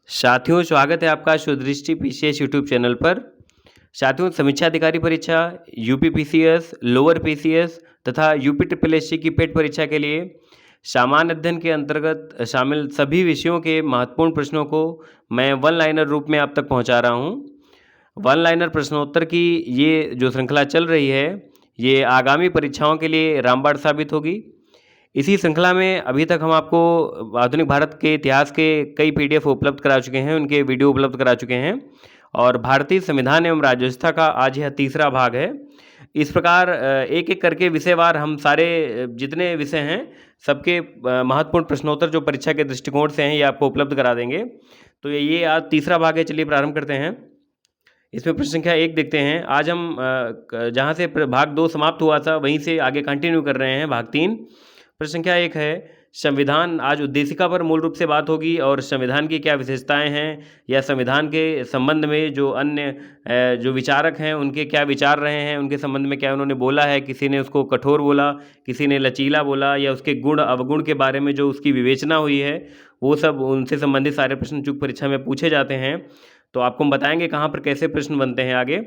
साथियों, स्वागत है आपका सुदृष्टि पीसीएस यूट्यूब चैनल पर। साथियों, समीक्षा अधिकारी परीक्षा, यूपी पीसीएस, लोअर पीसीएस तथा यूपी ट्रिपल एससी की पेट परीक्षा के लिए सामान्य अध्ययन के अंतर्गत शामिल सभी विषयों के महत्वपूर्ण प्रश्नों को मैं वन लाइनर रूप में आप तक पहुंचा रहा हूं। वन लाइनर प्रश्नोत्तर की ये जो श्रृंखला चल रही है, ये आगामी परीक्षाओं के लिए रामबाण साबित होगी। इसी श्रृंखला में अभी तक हम आपको आधुनिक भारत के इतिहास के कई पीडीएफ उपलब्ध करा चुके हैं, उनके वीडियो उपलब्ध करा चुके हैं और भारतीय संविधान एवं राज्य व्यवस्था का आज यह तीसरा भाग है। इस प्रकार एक एक करके विषयवार हम सारे जितने विषय हैं सबके महत्वपूर्ण प्रश्नोत्तर जो परीक्षा के दृष्टिकोण से हैं ये आपको उपलब्ध करा देंगे। तो ये आज तीसरा भाग है। चलिए प्रारंभ करते हैं। इसमें प्रश्न संख्या 1 देखते हैं। आज हम जहाँ से भाग 2 समाप्त हुआ था वहीं से आगे कंटिन्यू कर रहे हैं भाग 3। प्रश्न संख्या 1 है संविधान। आज उद्देशिका पर मूल रूप से बात होगी और संविधान की क्या विशेषताएं हैं या संविधान के संबंध में जो अन्य जो विचारक हैं उनके क्या विचार रहे हैं, उनके संबंध में क्या उन्होंने बोला है। किसी ने उसको कठोर बोला, किसी ने लचीला बोला, या उसके गुण अवगुण के बारे में जो उसकी विवेचना हुई है वो सब उनसे संबंधित सारे प्रश्न चूक परीक्षा में पूछे जाते हैं। तो आपको हम बताएंगे कहाँ पर कैसे प्रश्न बनते हैं आगे।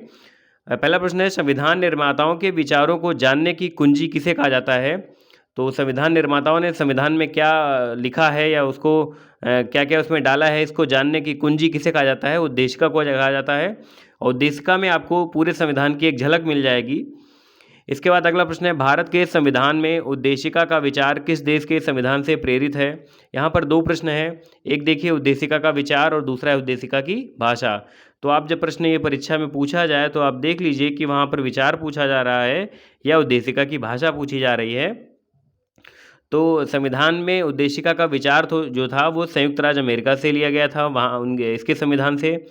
पहला प्रश्न है संविधान निर्माताओं के विचारों को जानने की कुंजी किसे कहा जाता है। तो संविधान निर्माताओं ने संविधान में क्या लिखा है या उसको क्या क्या उसमें डाला है, इसको जानने की कुंजी किसे कहा जाता है। उद्देशिका को कहा जाता है और उद्देशिका में आपको पूरे संविधान की एक झलक मिल जाएगी। इसके बाद अगला प्रश्न है भारत के संविधान में उद्देशिका का विचार किस देश के संविधान से प्रेरित है। यहाँ पर 2 प्रश्न है। एक देखिए उद्देशिका का विचार और दूसरा है उद्देशिका की भाषा। तो आप जब प्रश्न ये परीक्षा में पूछा जाए तो आप देख लीजिए कि वहाँ पर विचार पूछा जा रहा है या उद्देशिका की भाषा पूछी जा रही है। तो संविधान में उद्देशिका का विचार तो जो था वो संयुक्त राज्य अमेरिका से लिया गया था, वहाँ उनके इसके संविधान से।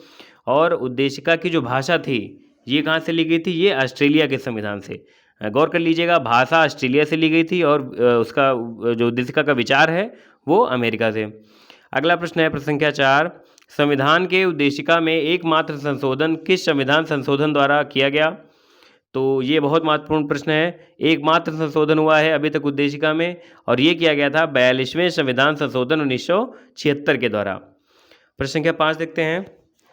और उद्देशिका की जो भाषा थी ये कहाँ से ली गई थी, ये ऑस्ट्रेलिया के संविधान से। गौर कर लीजिएगा, भाषा ऑस्ट्रेलिया से ली गई थी और उसका जो उद्देशिका का विचार है वो अमेरिका से। अगला प्रश्न है प्रश्न संख्या 4 संविधान के उद्देशिका में एकमात्र संशोधन किस संविधान संशोधन द्वारा किया गया। तो ये बहुत महत्वपूर्ण प्रश्न है। एकमात्र संशोधन हुआ है अभी तक उद्देशिका में और ये किया गया था 42वें संविधान संशोधन 1976 के द्वारा। प्रश्न संख्या 5 देखते हैं।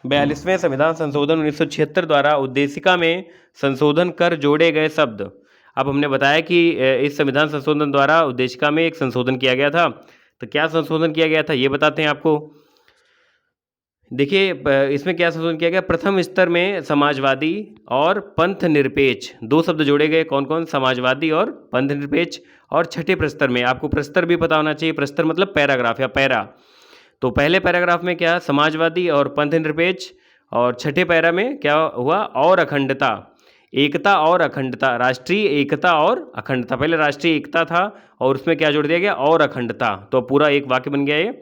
42वें संविधान संशोधन 1976 द्वारा उद्देशिका में संशोधन कर जोड़े गए शब्द। अब हमने बताया कि इस संविधान संशोधन द्वारा उद्देशिका में एक संशोधन किया गया था। तो क्या संशोधन किया गया था ये बताते हैं आपको। देखिए इसमें क्या संशोधन किया गया। प्रथम स्तर में समाजवादी और पंथ निरपेक्ष 2 शब्द जोड़े गए। कौन कौन, समाजवादी और पंथ निरपेक्ष। और छठे प्रस्तर में, आपको प्रस्तर भी पता होना चाहिए, प्रस्तर मतलब पैराग्राफ या पैरा। तो पहले पैराग्राफ में क्या, समाजवादी और पंथ निरपेक्ष, और छठे पैरा में क्या हुआ, और अखंडता, एकता और अखंडता, राष्ट्रीय एकता और अखंडता। पहले राष्ट्रीय एकता था और उसमें क्या जोड़ दिया गया, और अखंडता। तो पूरा एक वाक्य बन गया ये।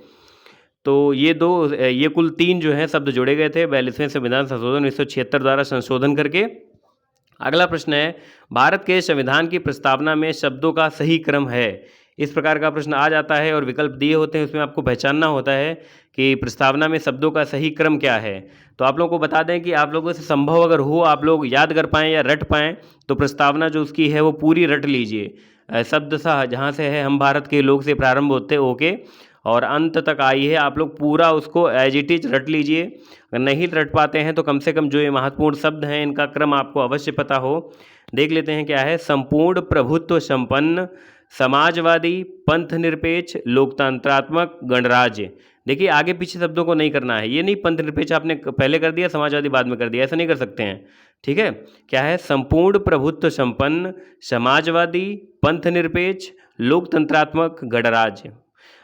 तो ये कुल 3 जो हैं शब्द जोड़े गए थे 42वें संविधान संशोधन 1976 द्वारा संशोधन करके। अगला प्रश्न है भारत के संविधान की प्रस्तावना में शब्दों का सही क्रम है। इस प्रकार का प्रश्न आ जाता है और विकल्प दिए होते हैं, उसमें आपको पहचानना होता है कि प्रस्तावना में शब्दों का सही क्रम क्या है। तो आप लोगों को बता दें कि आप लोगों से संभव अगर हो, आप लोग याद कर पाएँ या रट पाएँ, तो प्रस्तावना जो उसकी है वो पूरी रट लीजिए। शब्द सा जहाँ से है हम भारत के लोग से प्रारंभ होते होके और अंत तक आई है, आप लोग पूरा उसको एज इट इज रट लीजिए। अगर नहीं रट पाते हैं तो कम से कम जो ये महत्वपूर्ण शब्द हैं इनका क्रम आपको अवश्य पता हो। देख लेते हैं क्या है। संपूर्ण प्रभुत्व संपन्न, समाजवादी, पंथ निरपेक्ष, लोकतंत्रात्मक, गणराज्य। देखिए आगे पीछे शब्दों को नहीं करना है। ये नहीं पंथ निरपेक्ष आपने पहले कर दिया, समाजवादी बाद में कर दिया, ऐसा नहीं कर सकते हैं। ठीक है, क्या है, संपूर्ण प्रभुत्व संपन्न, समाजवादी, पंथ निरपेक्ष, लोकतंत्रात्मक, गणराज्य।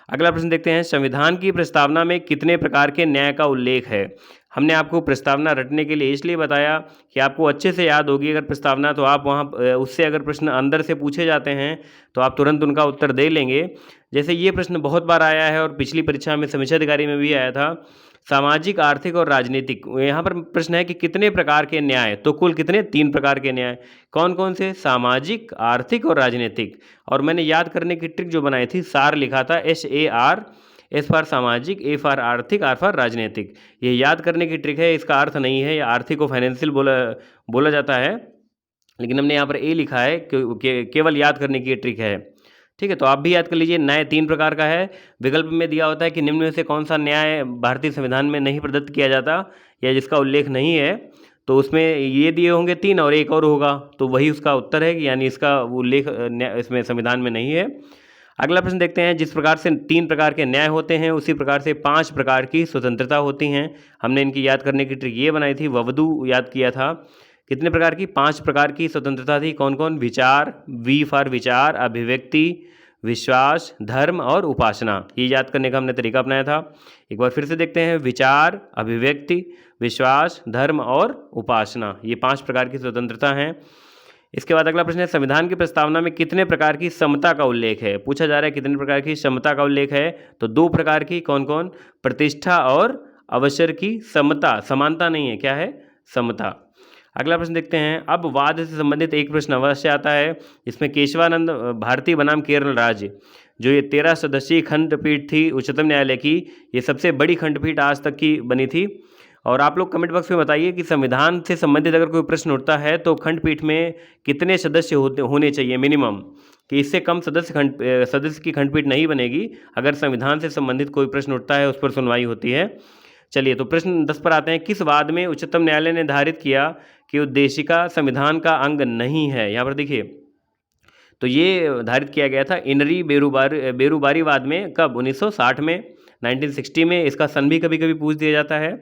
अगला प्रश्न देखते हैं। संविधान की प्रस्तावना में कितने प्रकार के न्याय का उल्लेख है। हमने आपको प्रस्तावना रटने के लिए इसलिए बताया कि आपको अच्छे से याद होगी अगर प्रस्तावना, तो आप वहाँ उससे अगर प्रश्न अंदर से पूछे जाते हैं तो आप तुरंत उनका उत्तर दे लेंगे। जैसे ये प्रश्न बहुत बार आया है और पिछली परीक्षा में समीक्षा अधिकारी में भी आया था, सामाजिक, आर्थिक और राजनीतिक। यहाँ पर प्रश्न है कि कितने प्रकार के न्याय, तो कुल कितने, 3 प्रकार के न्याय। कौन कौन से, सामाजिक, आर्थिक और राजनीतिक। और मैंने याद करने की ट्रिक जो बनाई थी, सार लिखा था, SAR, S फॉर सामाजिक, A फॉर आर्थिक, R फॉर राजनीतिक। ये याद करने की ट्रिक है, इसका अर्थ नहीं है। आर्थिक को फाइनेंशियल बोला जाता है, लेकिन हमने यहाँ पर A लिखा है केवल याद करने की ट्रिक है। ठीक है, तो आप भी याद कर लीजिए। न्याय 3 प्रकार का है। विकल्प में दिया होता है कि निम्न में से कौन सा न्याय भारतीय संविधान में नहीं प्रदत्त किया जाता या जिसका उल्लेख नहीं है, तो उसमें ये दिए होंगे 3 और एक और होगा, तो वही उसका उत्तर है कि यानी इसका उल्लेख इसमें संविधान में नहीं है। अगला प्रश्न देखते हैं। जिस प्रकार से 3 प्रकार के न्याय होते हैं उसी प्रकार से 5 प्रकार की स्वतंत्रता होती हैं। हमने इनकी याद करने की ट्रिक ये बनाई थी, ववदू याद किया था। कितने प्रकार की? 5 प्रकार की स्वतंत्रता थी। कौन कौन? विचार, वी फॉर विचार, अभिव्यक्ति, विश्वास, धर्म और उपासना। ये याद करने का हमने तरीका अपनाया था। एक बार फिर से देखते हैं। विचार, अभिव्यक्ति, विश्वास, धर्म और उपासना, ये 5 प्रकार की स्वतंत्रता हैं। इसके बाद अगला प्रश्न है, संविधान की प्रस्तावना में कितने प्रकार की समता का उल्लेख है? पूछा जा रहा है कितने प्रकार की समता का उल्लेख है, तो 2 प्रकार की। कौन कौन? प्रतिष्ठा और अवसर की समता, समानता नहीं है, क्या है? समता। अगला प्रश्न देखते हैं। अब वाद से संबंधित एक प्रश्न अवश्य आता है, इसमें केशवानंद भारती बनाम केरल राज्य, जो ये 13 सदस्यीय खंडपीठ थी उच्चतम न्यायालय की, ये सबसे बड़ी खंडपीठ आज तक की बनी थी। और आप लोग कमेंट बॉक्स में बताइए कि संविधान से संबंधित अगर कोई प्रश्न उठता है तो खंडपीठ में कितने सदस्य होने चाहिए मिनिमम, कि इससे कम सदस्य की खंडपीठ नहीं बनेगी अगर संविधान से संबंधित कोई प्रश्न उठता है, उस पर सुनवाई होती है। चलिए, तो प्रश्न 10 पर आते हैं। किस वाद में उच्चतम न्यायालय ने निर्धारित किया कि उद्देशिका संविधान का अंग नहीं है? यहाँ पर देखिए, तो ये निर्धारित किया गया था इनरी बेरुबारी वाद में। कब? 1960 में, 1960 में। इसका सन भी कभी कभी पूछ दिया जाता है।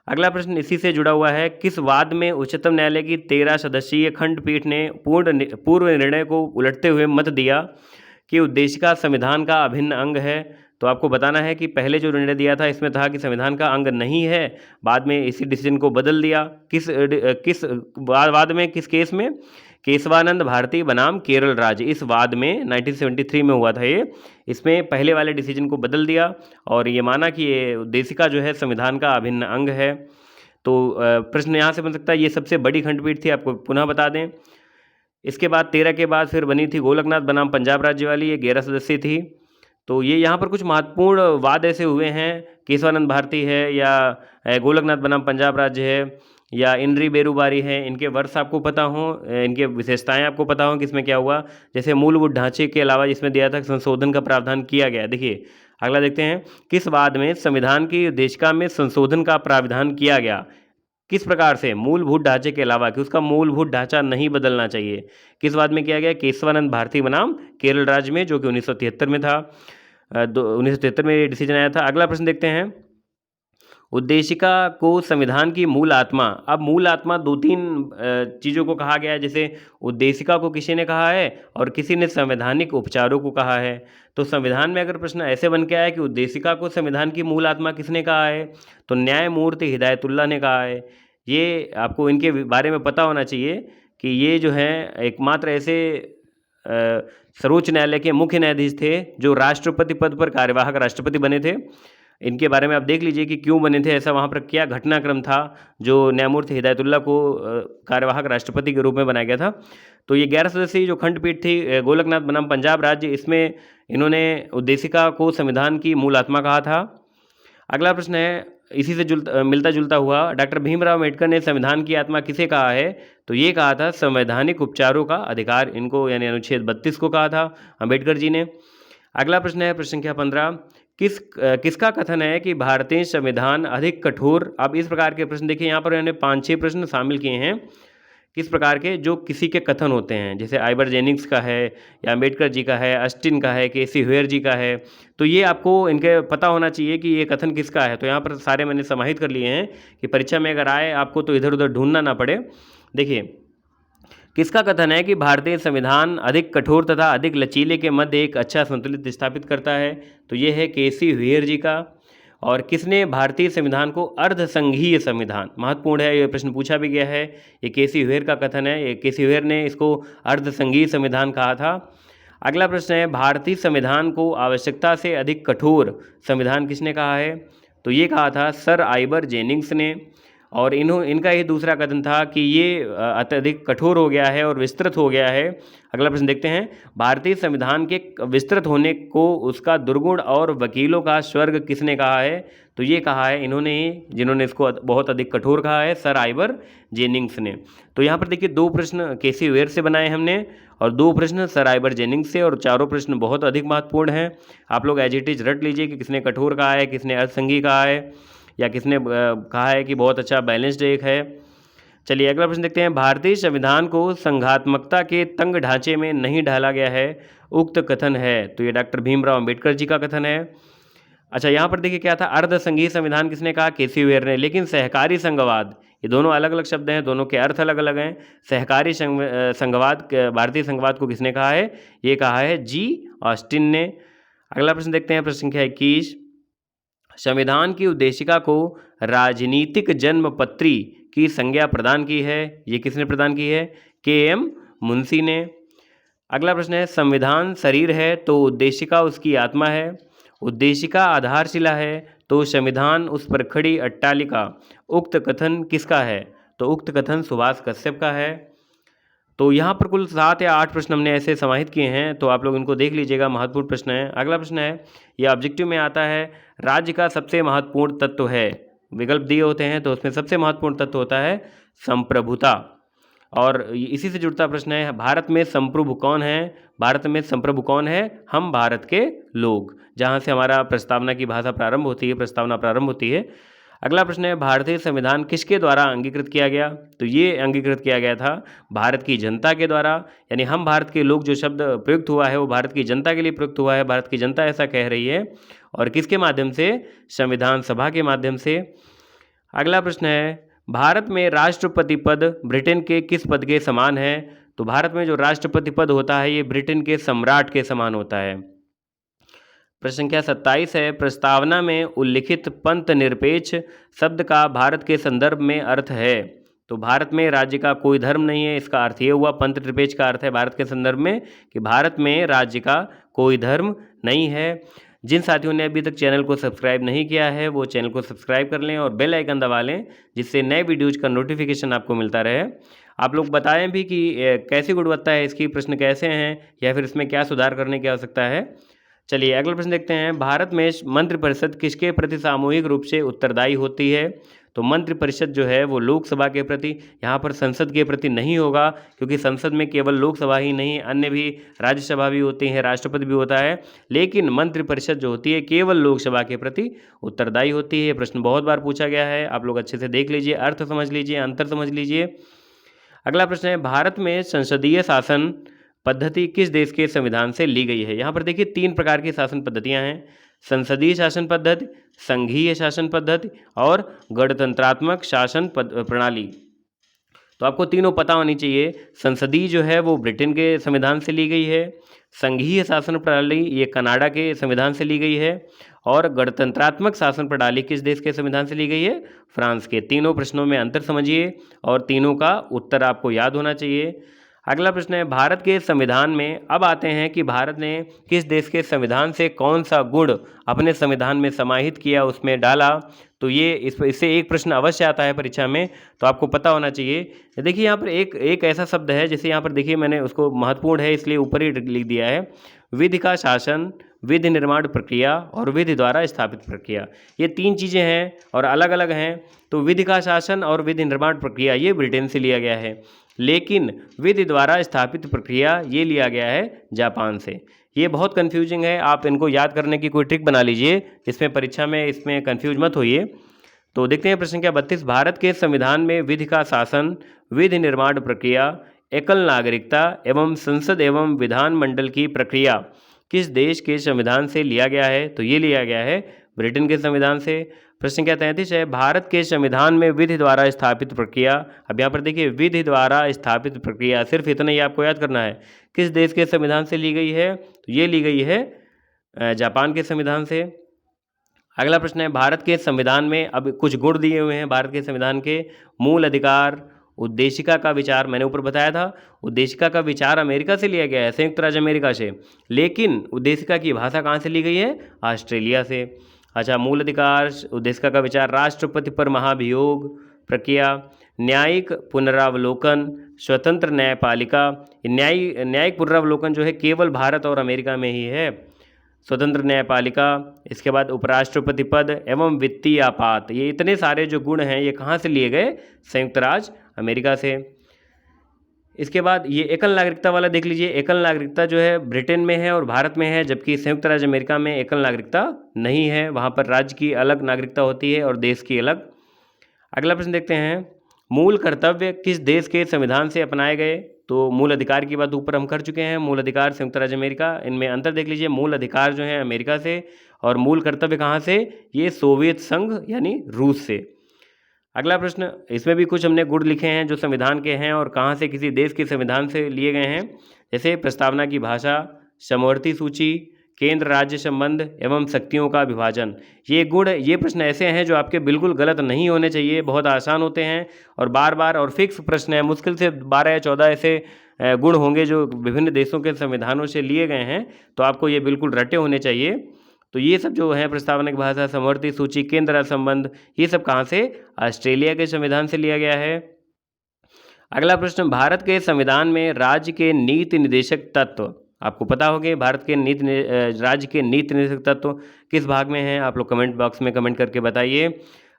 अगला प्रश्न इसी से जुड़ा हुआ है। किस वाद में उच्चतम न्यायालय की 13 सदस्यीय खंडपीठ ने पूर्व निर्णय को उलटते हुए मत दिया कि उद्देशिका संविधान का अभिन्न अंग है? तो आपको बताना है कि पहले जो निर्णय दिया था इसमें था कि संविधान का अंग नहीं है, बाद में इसी डिसीजन को बदल दिया। किस वाद में, किस केस में? केशवानंद भारती बनाम केरल राज्य, इस वाद में 1973 में हुआ था ये। इसमें पहले वाले डिसीजन को बदल दिया और ये माना कि ये उद्देशिका जो है संविधान का अभिन्न अंग है। तो प्रश्न यहाँ से बन सकता है, ये सबसे बड़ी खंडपीठ थी, आपको पुनः बता दें। इसके बाद 13 के बाद फिर बनी थी गोलकनाथ बनाम पंजाब राज्य वाली, ये 11 सदस्यीय थी। तो ये यहाँ पर कुछ महत्वपूर्ण वाद ऐसे हुए हैं, केशवानंद भारती है या गोलकनाथ बनाम पंजाब राज्य है या इनरी बेरुबारी है, इनके वर्ष आपको पता हो, इनके विशेषताएं आपको पता हो कि इसमें क्या हुआ। जैसे मूलभूत ढांचे के अलावा जिसमें दिया था संशोधन का प्रावधान किया गया। देखिए अगला देखते हैं। किस वाद में संविधान की उद्देशिका में संशोधन का प्रावधान किया गया? किस प्रकार से? मूलभूत ढांचे के अलावा, कि उसका मूलभूत ढांचा नहीं बदलना चाहिए। किस वाद में किया गया? केशवानंद भारती बनाम केरल राज्य में, जो कि 1973 में था। 1973 में ये डिसीजन आया था। अगला प्रश्न देखते हैं। उद्देशिका को संविधान की मूल आत्मा, अब मूल आत्मा 2-3 चीज़ों को कहा गया है। जैसे उद्देशिका को किसी ने कहा है और किसी ने संवैधानिक उपचारों को कहा है। तो संविधान में अगर प्रश्न ऐसे बन के आया कि उद्देशिका को संविधान की मूल आत्मा किसने कहा है, तो न्यायमूर्ति हिदायतुल्लाह ने कहा है। ये आपको इनके बारे में पता होना चाहिए कि ये जो है एकमात्र ऐसे सर्वोच्च न्यायालय के मुख्य न्यायाधीश थे जो राष्ट्रपति पद पर कार्यवाहक राष्ट्रपति बने थे। इनके बारे में आप देख लीजिए कि क्यों बने थे, ऐसा वहाँ पर क्या घटनाक्रम था जो न्यायमूर्ति हिदायतुल्लाह को कार्यवाहक राष्ट्रपति के रूप में बनाया गया था। तो ये 11 सदस्यीय जो खंडपीठ थी गोलकनाथ बनाम पंजाब राज्य, इसमें इन्होंने उद्देशिका को संविधान की मूल आत्मा कहा था। अगला प्रश्न है इसी से मिलता जुलता हुआ। डॉक्टर भीमराव अम्बेडकर ने संविधान की आत्मा किसे कहा है? तो ये कहा था संवैधानिक उपचारों का अधिकार, इनको यानी अनुच्छेद 32 को कहा था अम्बेडकर जी ने। अगला प्रश्न है प्रश्न संख्या 15। किसका कथन है कि भारतीय संविधान अधिक कठोर? अब इस प्रकार के प्रश्न देखिए, यहाँ पर मैंने 5-6 प्रश्न शामिल किए हैं। किस प्रकार के? जो किसी के कथन होते हैं, जैसे आइबर जेनिंग्स का है या अम्बेडकर जी का है, अस्टिन का है, केसी हुएर जी का है। तो ये आपको इनके पता होना चाहिए कि ये कथन किसका है। तो यहाँ पर सारे मैंने समाहित कर लिए हैं कि परीक्षा में अगर आए आपको तो इधर उधर ढूंढना ना पड़े। देखिए किसका कथन है कि भारतीय संविधान अधिक कठोर तथा अधिक लचीले के मध्य एक अच्छा संतुलित स्थापित करता है? तो ये है केसी हुएर जी का। और किसने भारतीय संविधान को अर्धसंघीय संविधान, महत्वपूर्ण है, ये प्रश्न पूछा भी गया है, ये केसी हुएर का कथन है। ये केसी हुएर ने इसको अर्धसंघीय संविधान कहा था। अगला प्रश्न है भारतीय संविधान को आवश्यकता से अधिक कठोर संविधान किसने कहा है? तो ये कहा था सर आइबर जेनिंग्स ने। और इनका ये दूसरा कथन था कि ये अत्यधिक कठोर हो गया है और विस्तृत हो गया है। अगला प्रश्न देखते हैं। भारतीय संविधान के विस्तृत होने को उसका दुर्गुण और वकीलों का स्वर्ग किसने कहा है? तो ये कहा है इन्होंने ही, जिन्होंने इसको बहुत अधिक कठोर कहा है, सर आइवर जेनिंग्स ने। तो यहाँ पर देखिए 2 प्रश्न केसी वेयर से बनाए हमने और 2 प्रश्न सर आइवर जेनिंग्स से, और चारों प्रश्न बहुत अधिक महत्वपूर्ण हैं। आप लोग एज इट इज रट लीजिए कि किसने कठोर कहा है, किसने अर्थसंगी कहा है, या किसने कहा है कि बहुत अच्छा बैलेंस्ड एक है। चलिए अगला प्रश्न देखते हैं। भारतीय संविधान को संघात्मकता के तंग ढांचे में नहीं ढाला गया है, उक्त कथन है। तो ये डॉक्टर भीमराव अंबेडकर जी का कथन है। अच्छा, यहाँ पर देखिए क्या था, अर्ध संघीय संविधान किसने कहा, केसी वेयर ने। लेकिन सहकारी संघवाद, ये दोनों अलग अलग शब्द हैं, दोनों के अर्थ अलग अलग हैं। सहकारी संघवाद, भारतीय संघवाद को किसने कहा है, ये कहा है जी ऑस्टिन ने। अगला प्रश्न देखते हैं, प्रश्न संख्या 21। संविधान की उद्देशिका को राजनीतिक जन्मपत्री की संज्ञा प्रदान की है, ये किसने प्रदान की है, के.एम. मुंशी ने। अगला प्रश्न है, संविधान शरीर है तो उद्देशिका उसकी आत्मा है, उद्देशिका आधारशिला है तो संविधान उस पर खड़ी अट्टालिका। उक्त कथन किसका है, तो उक्त कथन सुभाष कश्यप का है। तो यहाँ पर कुल 7 या 8 प्रश्न हमने ऐसे समाहित किए हैं, तो आप लोग इनको देख लीजिएगा, महत्वपूर्ण प्रश्न है। अगला प्रश्न है, यह ऑब्जेक्टिव में आता है, राज्य का सबसे महत्वपूर्ण तत्व है, विकल्प दिए होते हैं तो उसमें सबसे महत्वपूर्ण तत्व होता है संप्रभुता। और इसी से जुड़ता प्रश्न है, भारत में संप्रभु कौन है, भारत में संप्रभु कौन है, हम भारत के लोग, जहाँ से हमारा प्रस्तावना की भाषा प्रारंभ होती है, प्रस्तावना प्रारंभ होती है। अगला प्रश्न है, भारतीय संविधान किसके द्वारा अंगीकृत किया गया, तो ये अंगीकृत किया गया था भारत की जनता के द्वारा, यानी हम भारत के लोग जो शब्द प्रयुक्त हुआ है वो भारत की जनता के लिए प्रयुक्त हुआ है, भारत की जनता ऐसा कह रही है, और किसके माध्यम से, संविधान सभा के माध्यम से। अगला प्रश्न है, भारत में राष्ट्रपति पद ब्रिटेन के किस पद के समान है, तो भारत में जो राष्ट्रपति पद होता है ये ब्रिटेन के सम्राट के समान होता है। प्रश्न संख्या 27 है, प्रस्तावना में उल्लिखित पंथ निरपेक्ष शब्द का भारत के संदर्भ में अर्थ है, तो भारत में राज्य का कोई धर्म नहीं है, इसका अर्थ ये हुआ। पंथ निरपेक्ष का अर्थ है भारत के संदर्भ में कि भारत में राज्य का कोई धर्म नहीं है। जिन साथियों ने अभी तक चैनल को सब्सक्राइब नहीं किया है वो चैनल को सब्सक्राइब कर लें और बेल आइकन दबा लें, जिससे नए वीडियोज़ का नोटिफिकेशन आपको मिलता रहे। आप लोग बताएं भी कि कैसी गुणवत्ता है इसकी, प्रश्न कैसे हैं, या फिर इसमें क्या सुधार करने की आवश्यकता है। चलिए अगला प्रश्न देखते हैं, भारत में मंत्रिपरिषद किसके प्रति सामूहिक रूप से उत्तरदायी होती है, तो मंत्रिपरिषद जो है वो लोकसभा के प्रति, यहाँ पर संसद के प्रति नहीं होगा, क्योंकि संसद में केवल लोकसभा ही नहीं, अन्य भी राज्यसभा भी होती है, राष्ट्रपति भी होता है, लेकिन मंत्रिपरिषद जो होती है केवल लोकसभा के प्रति उत्तरदायी होती है। प्रश्न बहुत बार पूछा गया है, आप लोग अच्छे से देख लीजिए, अर्थ समझ लीजिए, अंतर समझ लीजिए। अगला प्रश्न है, भारत में संसदीय शासन पद्धति किस देश के संविधान से ली गई है। यहाँ पर देखिए 3 प्रकार की शासन पद्धतियाँ हैं, संसदीय शासन पद्धति, संघीय शासन पद्धति और गणतंत्रात्मक शासन प्रणाली। तो आपको तीनों पता होनी चाहिए। संसदीय जो है वो ब्रिटेन के संविधान से ली गई है, संघीय शासन प्रणाली ये कनाडा के संविधान से ली गई है, और गणतंत्रात्मक शासन प्रणाली किस देश के संविधान से ली गई है, फ्रांस के। तीनों प्रश्नों में अंतर समझिए और तीनों का उत्तर आपको याद होना चाहिए। अगला प्रश्न है, भारत के संविधान में, अब आते हैं कि भारत ने किस देश के संविधान से कौन सा गुण अपने संविधान में समाहित किया, उसमें डाला, तो ये इससे एक प्रश्न अवश्य आता है परीक्षा में, तो आपको पता होना चाहिए। देखिए यहाँ पर एक ऐसा शब्द है, जैसे यहाँ पर देखिए मैंने उसको महत्वपूर्ण है इसलिए ऊपर ही लिख दिया है, विधि का शासन, विधि निर्माण प्रक्रिया और विधि द्वारा स्थापित प्रक्रिया, ये 3 चीज़ें हैं और अलग अलग हैं। तो विधि का शासन और विधि निर्माण प्रक्रिया ये ब्रिटेन से लिया गया है, लेकिन विधि द्वारा स्थापित प्रक्रिया ये लिया गया है जापान से। ये बहुत कन्फ्यूजिंग है, आप इनको याद करने की कोई ट्रिक बना लीजिए, इसमें परीक्षा में इसमें कन्फ्यूज मत होइए। तो देखते हैं प्रश्न संख्या 32, भारत के संविधान में विधि का शासन, विधि निर्माण प्रक्रिया, एकल नागरिकता एवं संसद एवं विधानमंडल की प्रक्रिया किस देश के संविधान से लिया गया है, तो ये लिया गया है ब्रिटेन के संविधान से। प्रश्न संख्या 33 है, भारत के संविधान में विधि द्वारा स्थापित प्रक्रिया, अब यहाँ पर देखिए विधि द्वारा स्थापित प्रक्रिया, सिर्फ इतना ही आपको याद करना है, किस देश के संविधान से ली गई है, तो ये ली गई है जापान के संविधान से। अगला प्रश्न है, भारत के संविधान में अब कुछ गुण दिए हुए हैं भारत के संविधान के, मूल अधिकार, उद्देशिका का विचार, मैंने ऊपर बताया था उद्देशिका का विचार अमेरिका से लिया गया है, संयुक्त राज्य अमेरिका से, लेकिन उद्देशिका की भाषा कहाँ से ली गई है, ऑस्ट्रेलिया से। अच्छा, मूल अधिकार, उद्देशिका का विचार, राष्ट्रपति पर महाभियोग प्रक्रिया, न्यायिक पुनरावलोकन, स्वतंत्र न्यायपालिका। न्यायिक पुनरावलोकन जो है केवल भारत और अमेरिका में ही है। स्वतंत्र न्यायपालिका, इसके बाद उपराष्ट्रपति पद एवं वित्तीय आपात। ये इतने सारे जो गुण हैं ये कहाँ से लिए गए? संयुक्त राज्य अमेरिका से। इसके बाद ये एकल नागरिकता वाला देख लीजिए। एकल नागरिकता जो है ब्रिटेन में है और भारत में है, जबकि संयुक्त राज्य अमेरिका में एकल नागरिकता नहीं है। वहाँ पर राज्य की अलग नागरिकता होती है और देश की अलग। अगला प्रश्न देखते हैं, मूल कर्तव्य किस देश के संविधान से अपनाए गए? तो मूल अधिकार की बात ऊपर हम कर चुके हैं। मूल अधिकार संयुक्त राज्य अमेरिका, इनमें अंतर देख लीजिए। मूल अधिकार जो है अमेरिका से और मूल कर्तव्य कहाँ से? ये सोवियत संघ यानी रूस से। अगला प्रश्न, इसमें भी कुछ हमने गुण लिखे हैं जो संविधान के हैं और कहाँ से किसी देश के संविधान से लिए गए हैं। जैसे प्रस्तावना की भाषा, समवर्ती सूची, केंद्र राज्य संबंध एवं शक्तियों का विभाजन। ये गुण, ये प्रश्न ऐसे हैं जो आपके बिल्कुल गलत नहीं होने चाहिए, बहुत आसान होते हैं और बार बार और फिक्स प्रश्न है। मुश्किल से 12 या 14 ऐसे गुण होंगे जो विभिन्न देशों के संविधानों से लिए गए हैं, तो आपको ये बिल्कुल रटे होने चाहिए। तो ये सब जो है प्रस्तावना की भाषा, समवर्ती सूची, केंद्र राज्य संबंध, ये सब कहाँ से? ऑस्ट्रेलिया के संविधान से लिया गया है। अगला प्रश्न, भारत के संविधान में राज्य के नीति निर्देशक तत्व, आपको पता होंगे भारत के राज्य के नीति निर्देशक तत्व किस भाग में हैं? आप लोग कमेंट बॉक्स में कमेंट करके बताइए।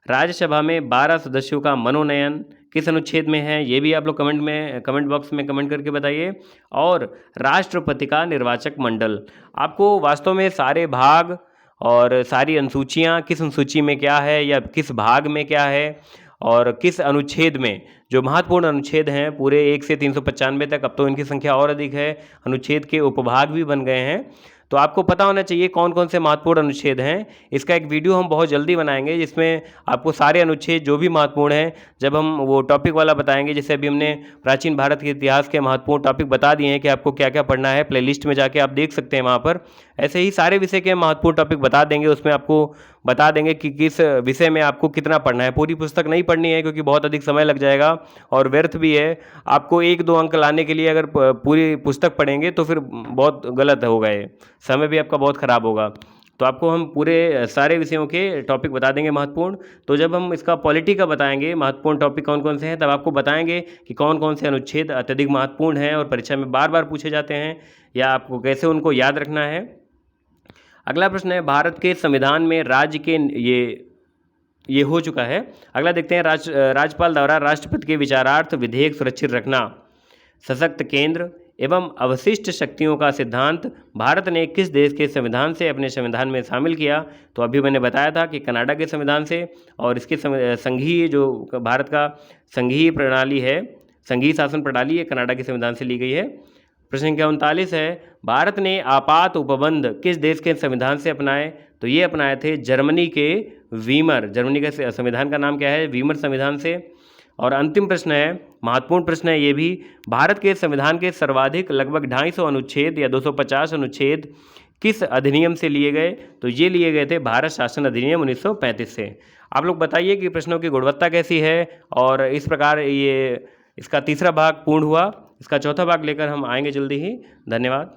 राज्यसभा में 12 सदस्यों का मनोनयन किस अनुच्छेद में है? ये भी आप लोग कमेंट बॉक्स में कमेंट करके बताइए। और राष्ट्रपति का निर्वाचक मंडल, आपको वास्तव में सारे भाग और सारी अनुसूचियाँ किस अनुसूची में क्या है या किस भाग में क्या है और किस अनुच्छेद में, जो महत्वपूर्ण अनुच्छेद हैं पूरे 1 से 395 तक, अब तो इनकी संख्या और अधिक है, अनुच्छेद के उपभाग भी बन गए हैं, तो आपको पता होना चाहिए कौन कौन से महत्वपूर्ण अनुच्छेद हैं। इसका एक वीडियो हम बहुत जल्दी बनाएंगे जिसमें आपको सारे अनुच्छेद जो भी महत्वपूर्ण हैं, जब हम वो टॉपिक वाला बताएंगे, जैसे अभी हमने प्राचीन भारत के इतिहास के महत्वपूर्ण टॉपिक बता दिए हैं कि आपको क्या क्या पढ़ना है, प्लेलिस्ट में जाके आप देख सकते हैं वहाँ पर। ऐसे ही सारे विषय के महत्वपूर्ण टॉपिक बता देंगे, उसमें आपको बता देंगे कि किस विषय में आपको कितना पढ़ना है। पूरी पुस्तक नहीं पढ़नी है क्योंकि बहुत अधिक समय लग जाएगा और व्यर्थ भी है। आपको 1-2 अंक लाने के लिए अगर पूरी पुस्तक पढ़ेंगे तो फिर बहुत गलत होगा, ये समय भी आपका बहुत ख़राब होगा। तो आपको हम पूरे सारे विषयों के टॉपिक बता देंगे महत्वपूर्ण। तो जब हम इसका पॉलिटी का बताएंगे महत्वपूर्ण टॉपिक कौन कौन से हैं, तब आपको बताएंगे कि कौन कौन से अनुच्छेद अत्यधिक महत्वपूर्ण हैं और परीक्षा में बार बार पूछे जाते हैं या आपको कैसे उनको याद रखना है। अगला प्रश्न है, भारत के संविधान में राज्य के ये हो चुका है। अगला देखते हैं, राज्यपाल द्वारा राष्ट्रपति के विचारार्थ विधेयक सुरक्षित रखना, सशक्त केंद्र एवं अवशिष्ट शक्तियों का सिद्धांत भारत ने किस देश के संविधान से अपने संविधान में शामिल किया? तो अभी मैंने बताया था कि कनाडा के संविधान से, और इसके संघीय जो भारत का संघीय प्रणाली है, संघीय शासन प्रणाली, ये कनाडा के संविधान से ली गई है। प्रश्न संख्या 39 है, भारत ने आपात उपबंध किस देश के संविधान से अपनाए? तो ये अपनाए थे जर्मनी के वीमर, जर्मनी के संविधान का नाम क्या है? वीमर संविधान से। और अंतिम प्रश्न है, महत्वपूर्ण प्रश्न है ये भी, भारत के संविधान के सर्वाधिक लगभग 250 अनुच्छेद या 250 अनुच्छेद किस अधिनियम से लिए गए? तो ये लिए गए थे भारत शासन अधिनियम 1935 से। आप लोग बताइए कि प्रश्नों की गुणवत्ता कैसी है। और इस प्रकार ये इसका तीसरा भाग पूर्ण हुआ। इसका चौथा भाग लेकर हम आएंगे जल्दी ही। धन्यवाद।